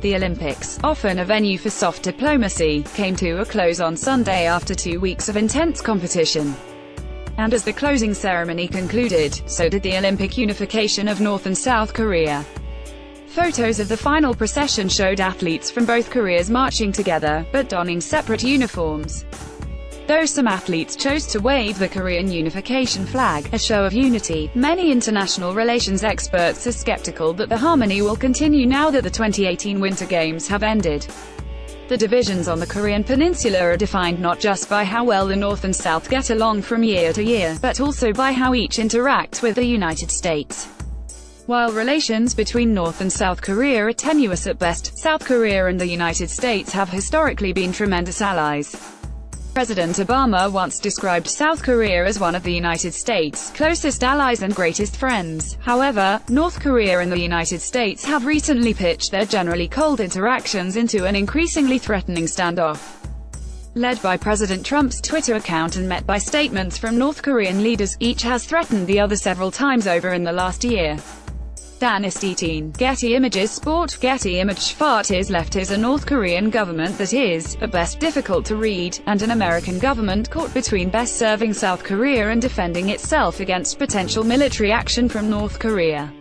The Olympics, often a venue for soft diplomacy, came to a close on Sunday after 2 weeks of intense competition. And as the closing ceremony concluded, so did the Olympic unification of North and South Korea. Photos of the final procession showed athletes from both Koreas marching together, but donning separate uniforms. Though some athletes chose to wave the Korean unification flag, a show of unity, many international relations experts are skeptical that the harmony will continue now that the 2018 Winter Games have ended. The divisions on the Korean peninsula are defined not just by how well the North and South get along from year to year, but also by how each interacts with the United States. While relations between North and South Korea are tenuous at best, South Korea and the United States have historically been tremendous allies. President Obama once described South Korea as one of the United States' closest allies and greatest friends. However, North Korea and the United States have recently pitched their generally cold interactions into an increasingly threatening standoff. Led by President Trump's Twitter account and met by statements from North Korean leaders, each has threatened the other several times over in the last year. Dynasty Teen. Getty Images Sport. Getty Image Fart is left is a North Korean government that is, at best, difficult to read, and an American government caught between best serving South Korea and defending itself against potential military action from North Korea.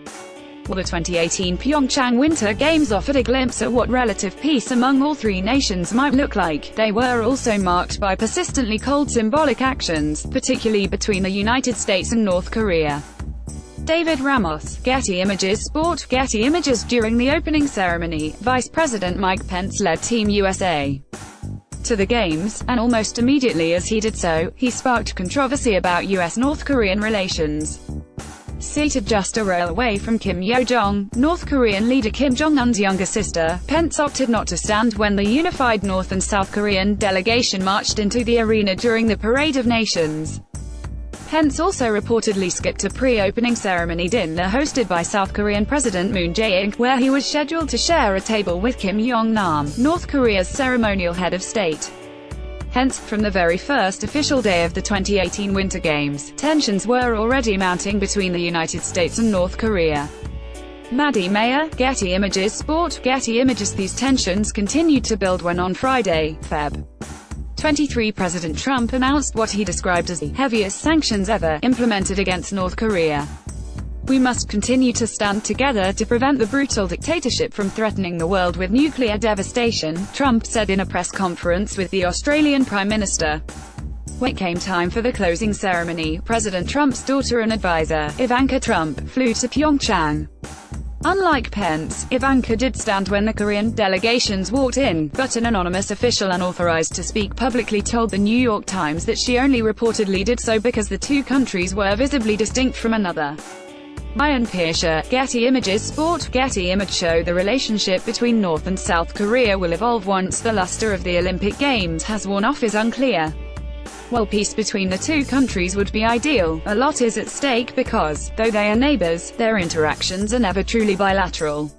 While the 2018 Pyeongchang Winter Games offered a glimpse at what relative peace among all three nations might look like, they were also marked by persistently cold symbolic actions, particularly between the United States and North Korea. David Ramos. Getty Images Sport. Getty Images. During the opening ceremony, Vice President Mike Pence led Team USA to the Games, and almost immediately as he did so, he sparked controversy about US-North Korean relations. Seated just a row away from Kim Yo-jong, North Korean leader Kim Jong-un's younger sister, Pence opted not to stand when the unified North and South Korean delegation marched into the arena during the Parade of Nations. Pence also reportedly skipped a pre-opening ceremony dinner hosted by South Korean President Moon Jae-in, where he was scheduled to share a table with Kim Jong-nam, North Korea's ceremonial head of state. Hence, from the very first official day of the 2018 Winter Games, tensions were already mounting between the United States and North Korea. Maddie Mayer. Getty Images Sport. Getty Images. These tensions continued to build when on Friday, Feb. 23, President Trump announced what he described as the heaviest sanctions ever implemented against North Korea. We must continue to stand together to prevent the brutal dictatorship from threatening the world with nuclear devastation, Trump said in a press conference with the Australian Prime Minister. When it came time for the closing ceremony, President Trump's daughter and advisor, Ivanka Trump, flew to Pyeongchang. Unlike Pence, Ivanka did stand when the Korean delegations walked in, but an anonymous official unauthorized to speak publicly told the New York Times that she only reportedly did so because the two countries were visibly distinct from another. Ryan Pierscher. Getty Images Sport. Getty Image show the relationship between North and South Korea will evolve once the luster of the Olympic Games has worn off is unclear. While peace between the two countries would be ideal, a lot is at stake because, though they are neighbors, their interactions are never truly bilateral.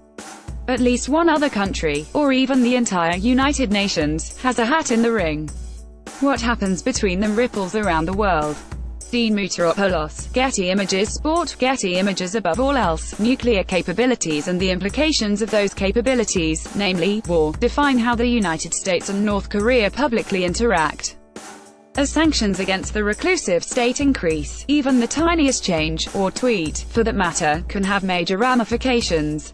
At least one other country, or even the entire United Nations, has a hat in the ring. What happens between them ripples around the world. Dean Muteropoulos. Getty Images Sport. Getty Images. Above all else, nuclear capabilities and the implications of those capabilities, namely, war, define how the United States and North Korea publicly interact. As sanctions against the reclusive state increase, even the tiniest change, or tweet, for that matter, can have major ramifications.